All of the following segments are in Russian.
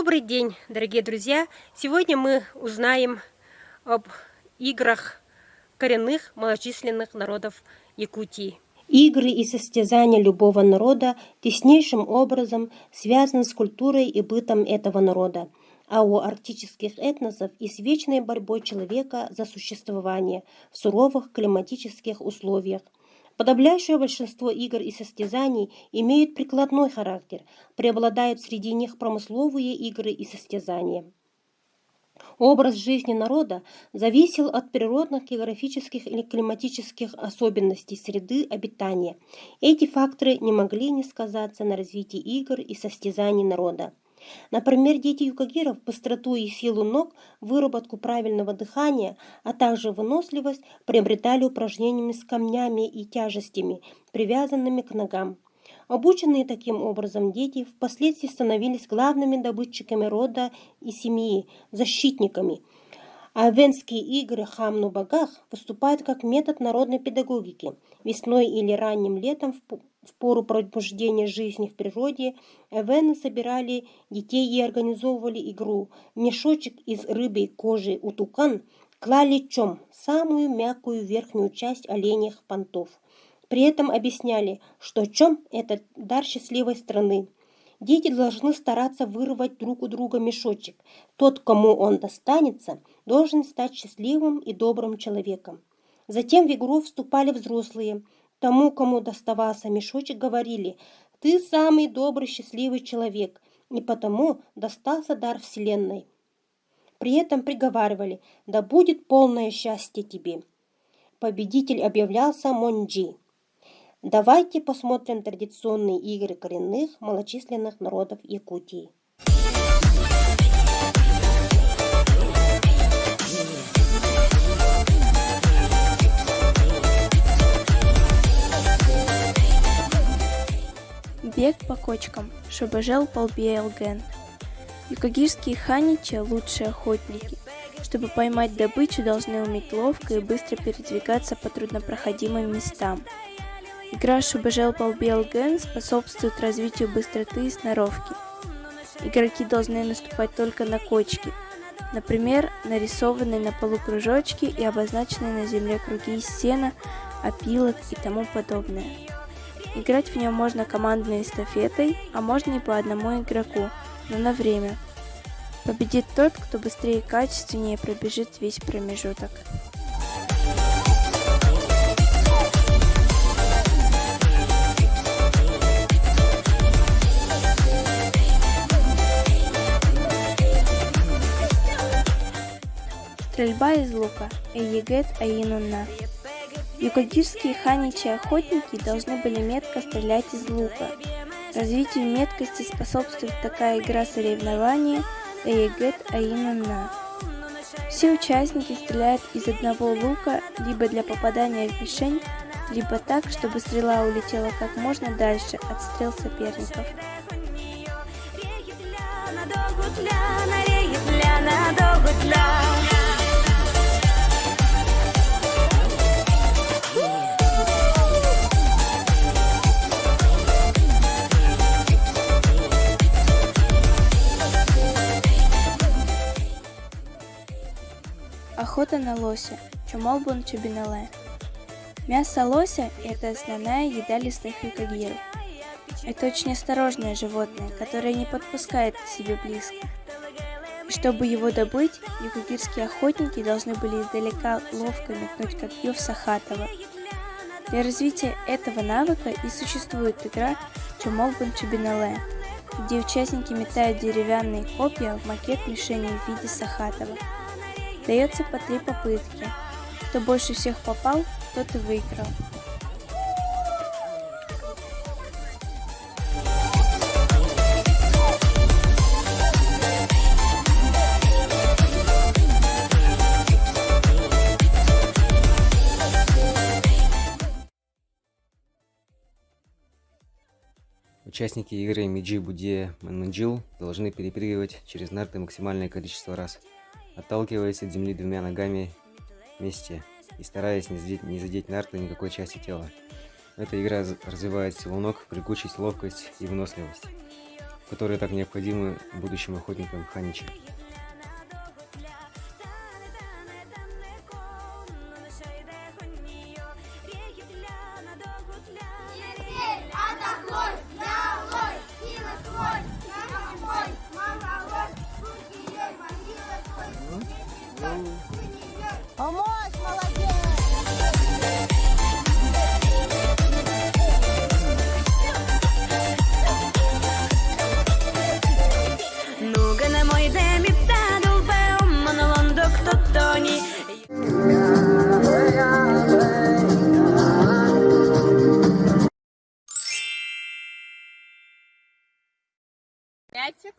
Добрый день, дорогие друзья! Сегодня мы узнаем об играх коренных малочисленных народов Якутии. Игры и состязания любого народа теснейшим образом связаны с культурой и бытом этого народа, а у арктических этносов и с вечной борьбой человека за существование в суровых климатических условиях. Подавляющее большинство игр и состязаний имеют прикладной характер, преобладают среди них промысловые игры и состязания. Образ жизни народа зависел от природных, географических или климатических особенностей среды обитания. Эти факторы не могли не сказаться на развитии игр и состязаний народа. Например, дети юкагиров быстроту и силу ног, выработку правильного дыхания, а также выносливость приобретали упражнениями с камнями и тяжестями, привязанными к ногам. Обученные таким образом дети впоследствии становились главными добытчиками рода и семьи, защитниками. А венские игры Хамну-Багах выступают как метод народной педагогики. Весной или ранним летом, в пору пробуждения жизни в природе, эвены собирали детей и организовывали игру. В мешочек из рыбьей кожи утукан клали чом, самую мягкую верхнюю часть оленьих понтов. При этом объясняли, что чом – это дар счастливой страны. Дети должны стараться вырвать друг у друга мешочек. Тот, кому он достанется, должен стать счастливым и добрым человеком. Затем в игру вступали взрослые. Тому, кому доставался мешочек, говорили: «Ты самый добрый, счастливый человек, и потому достался дар вселенной». При этом приговаривали: «Да будет полное счастье тебе». Победитель объявлялся Монджи. Давайте посмотрим традиционные игры коренных малочисленных народов Якутии. Бег по кочкам. Шобажел Полбиэлген. Юкагирские ханичи – лучшие охотники. Чтобы поймать добычу, должны уметь ловко и быстро передвигаться по труднопроходимым местам. Игра Шубажел Полбиэлген способствует развитию быстроты и сноровки. Игроки должны наступать только на кочки, например, нарисованные на полу кружочки и обозначенные на земле круги из сена, опилок и тому подобное. Играть в нее можно командной эстафетой, а можно и по одному игроку, но на время. Победит тот, кто быстрее и качественнее пробежит весь промежуток. Стрельба из лука. Эйегет Аинунна. Юкагирские ханичи-охотники должны были метко стрелять из лука. Развитию меткости способствует такая игра соревнования Эйегет Аинунна. Все участники стреляют из одного лука либо для попадания в мишень, либо так, чтобы стрела улетела как можно дальше от стрел соперников. Охота на лося. Чумолбун Чубинале. Мясо лося – это основная еда лесных юкагиров. Это очень осторожное животное, которое не подпускает к себе близко. И чтобы его добыть, юкагирские охотники должны были издалека ловко метнуть копье в Сахатово. Для развития этого навыка и существует игра Чумолбун Чубинале, где участники метают деревянные копья в макет мишени в виде Сахатова. Дается по 3 попытки. Кто больше всех попал, тот и выиграл. Участники игры Миджи-Будье Манманджил должны перепрыгивать через нарты максимальное количество раз, отталкиваясь от земли 2 ногами вместе и стараясь не задеть нарты никакой части тела. Эта игра развивает силу ног, прыгучесть, ловкость и выносливость. которые так необходимы будущим охотникам ханича. Помочь, молодец! Nuga moj demi pedal pe omano kto to ni. Мячик,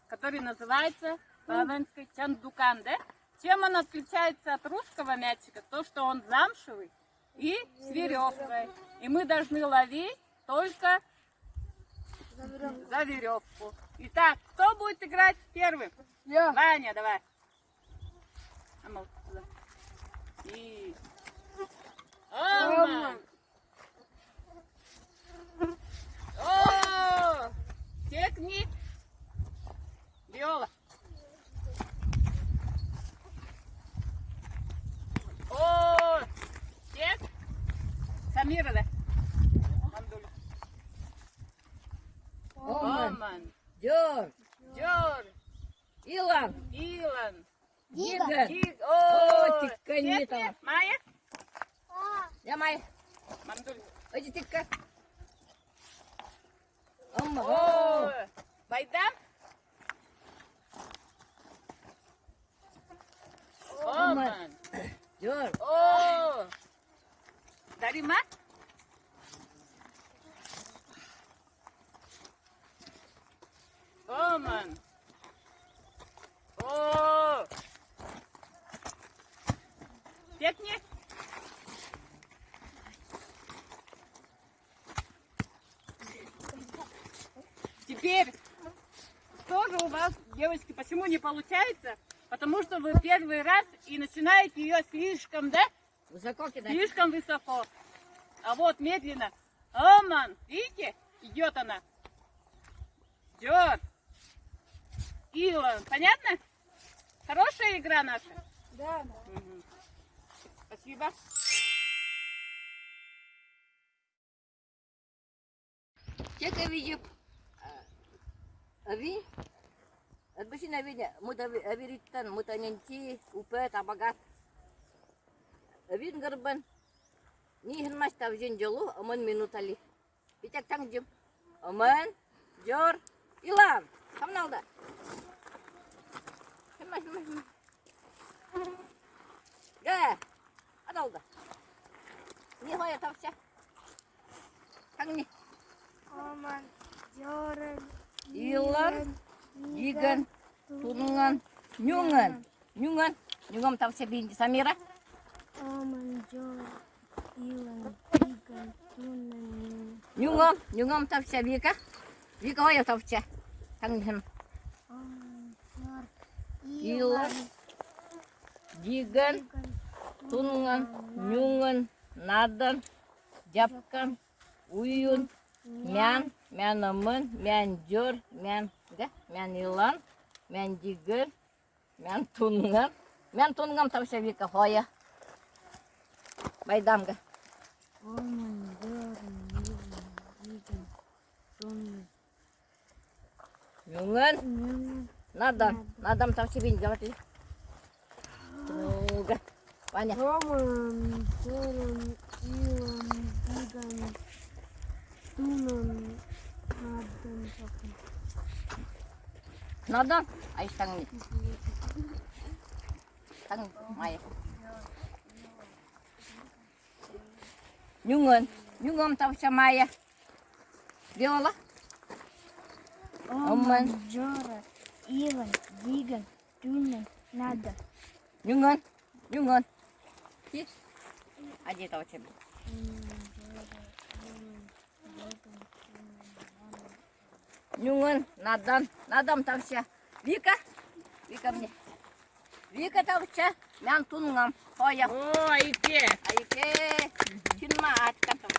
который называется по-авенски чандукан, да? Чем он отличается от русского мячика? То, что он замшевый и с веревкой. И мы должны ловить только за веревку. Итак, кто будет играть первым? Я. Ваня, давай. А ну, туда. И... Оман! О! Текни! Виола! О! Тек! Самира, да? Мандуля. Оман! Джордж, Джор! Илон, Илон! Гиган. О! тикка не Текни! там. Майя! Я май. Мандуля! Иди тикка. 엄마. О! Байдан! Оман! Джордж. О! Дарима? Оман! О! Пекни? Теперь, что же у вас, девочки, почему не получается? Потому что вы первый раз и начинаете ее слишком, да? Высоко кидай. Слишком высоко. А вот медленно. Оман, видите? Идет она. Идет. Илон, понятно? Хорошая игра наша? Да. Мгм. Спасибо. Чека видим. Ави. Отбыси на виде. Авириттан, мутаненти, упе, табагат. Авин гарбан. Ниhin mas тавжен жолу, аман минутали. Питак таңжым. Аман, Жор, Илан. Хамналда. Химаш. Га. Адалда. Не хоя тавша. Таңни. Оман, Жорен, Илан, Гиган, Тунган, Нюнган тавша бинди Самира. Оман, Жор, Илан, Гиган, Тунан, Нюнгам тавша Вика. Вика хоя тавша. Таңни. Оман, Жор, Илан, Гиган, Тунган, Нюнган, Надан, Жапкан, Уюн, Мян, Мянамын, Мян Жор, Мян Илан, Мян Жиган, Мян Тунган. Мян Тунгам тавша Вика хоя. Байдамга. Оман, Жорен, Илан, Гиган, Тунан, Нюнган, Надан тавша бинди давати. Туга. Ваня. Оман, Жорен, Илан, Гиган, Тунан, Надан. Айш таңни. Таң майя. Нюнган тавша майя. Виола. Оман. Жора, Илан, Гиган, Тунан, Надан. Нюнган. Ти. Ади тавша. Нюнган, Надан тавша. Вика мне. Вика тавша. Мян Тунгам. Хоя. О, Айке! Айке. Кинма аткатам.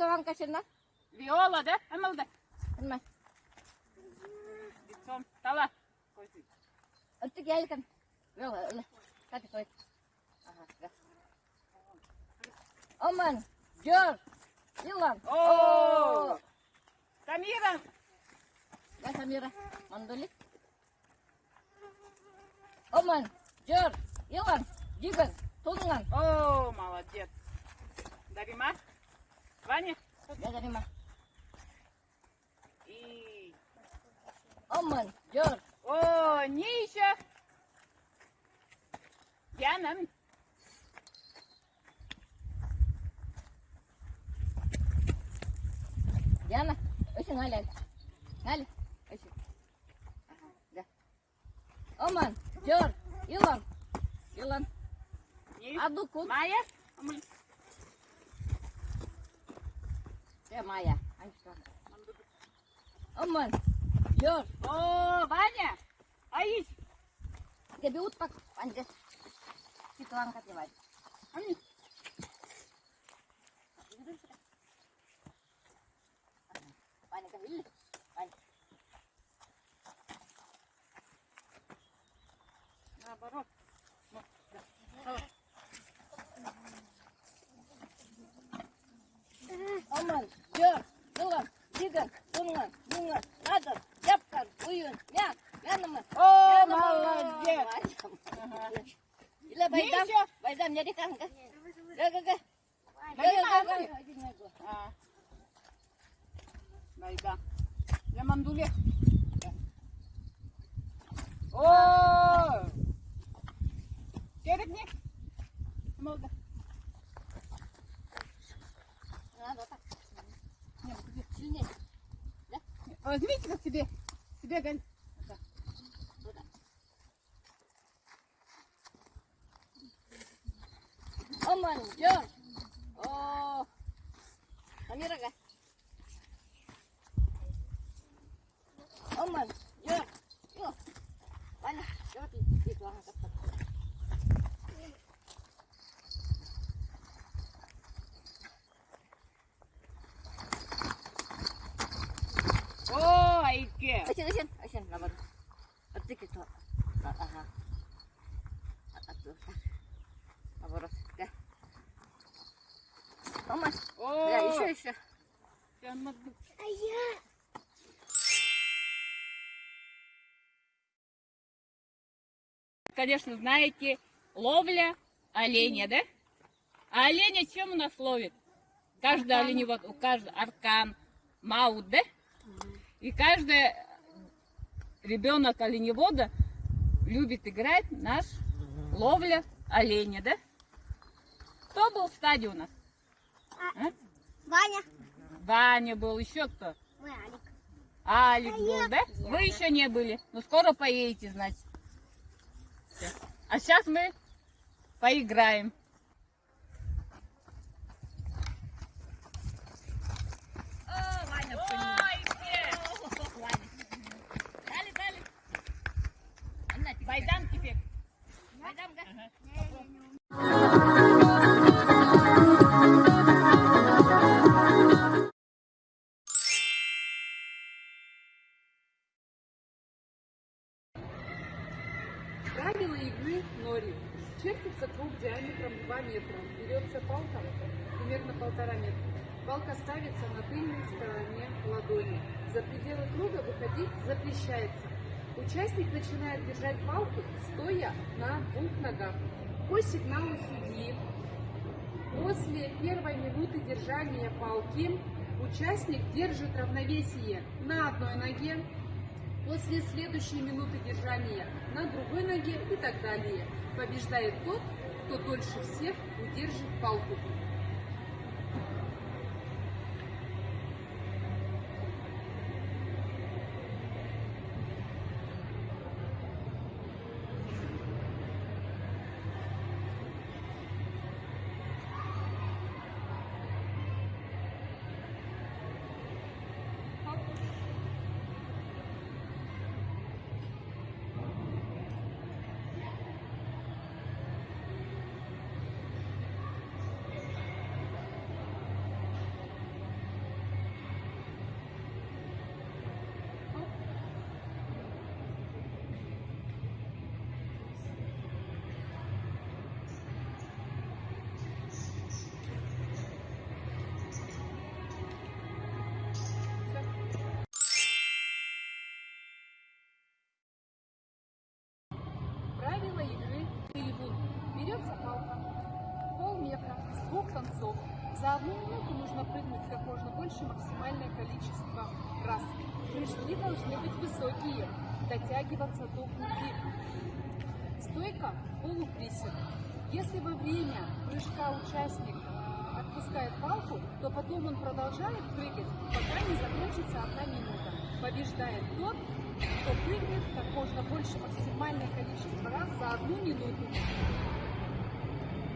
Китованка сена. Виола, да? Амалда. Понимаешь? Лицом. Тала. Отты гелкан. Виола. Как это? Ага. Оман. Джор. Илан. О! Самира. Я Самира. Мандулик. Оман. Джор. Илан. Диган. Тунган. О, молодец. Дарима. Ваня. Я Дарима. И... Оман. Джор. О, Ниша. Диана. Диана. Очень Галя. Галя. Очень. Ага. Да. Оман. Джор. Илан. Илан. Адукут. Майя. Я Майя. Оман. Джор. О, Ваня. Аис. Dia biut pak panjat. Situ angkat ya, Wadi. Ами. Pani ka hili. Pani. Наоборот. Aman, Jor, Dulan, Digan, Tungan, Bungan, Nadar, Yapkan, Uyun, Yak, Yanama. О, молодец. Ila Baydam, Ниша. Baydam jadi kan ka? Ga. А. Найда. Я мандуле. О! Керек не? Молда. Надо так. Не, сильнее. Возьмите к себе. Себе, Галь. Туда. Aman, Jor. Oh. Samira ka? Aman, Jor. Yo. Wala, Jor, dito ang kapat. О, Айке. Asin, laban. Atik ito. Aha. Ato. Laboros. Ka. Aman. О, Ya, еще. я могу. Конечно, знаете, ловля оленя, да? А оленя чем у нас ловит? Каждый оленевод, у каждого аркан, маут, да? И каждый ребенок оленевода любит играть наш ловля оленя, да? Кто был в стадии у нас? А? Ваня. Ваня был, еще кто? Мой Алик. Алик был, да? Вы еще не были. Но скоро поедете, значит. Всё. А сейчас мы поиграем. О, Ваня, Dale. Байдан теперь. Baydam ka? Правила игры нори. Чертится круг диаметром 2 метра. Берется палка примерно 1,5 метра. Палка ставится на тыльной стороне ладони. За пределы круга выходить запрещается. Участник начинает держать палку, стоя на 2 ногах. По сигналу судьи, после первой минуты держания палки, участник держит равновесие на одной ноге, после следующей минуты держания на другой ноге и так далее. Побеждает тот, кто дольше всех удержит палку. Берется палка, полметра, с 2 концов. За 1 минуту нужно прыгнуть как можно больше, максимальное количество раз. Прыжки должны быть высокие, дотягиваться до груди. Стойка полуприсед. Если во время прыжка участник отпускает палку, то потом он продолжает прыгать, пока не закончится 1 минута. Побеждает тот, кто прыгает как можно больше, максимальное количество раз за 1 минуту.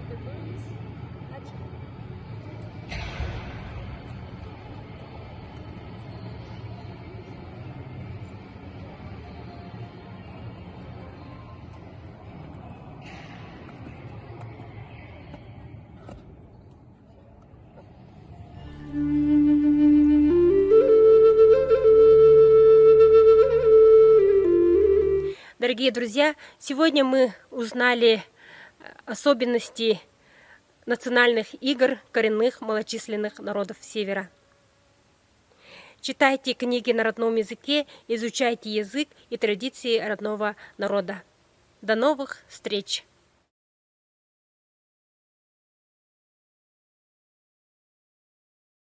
Готовились? Начали. Дорогие друзья, сегодня мы узнали особенности национальных игр коренных малочисленных народов Севера. Читайте книги на родном языке, изучайте язык и традиции родного народа. До новых встреч!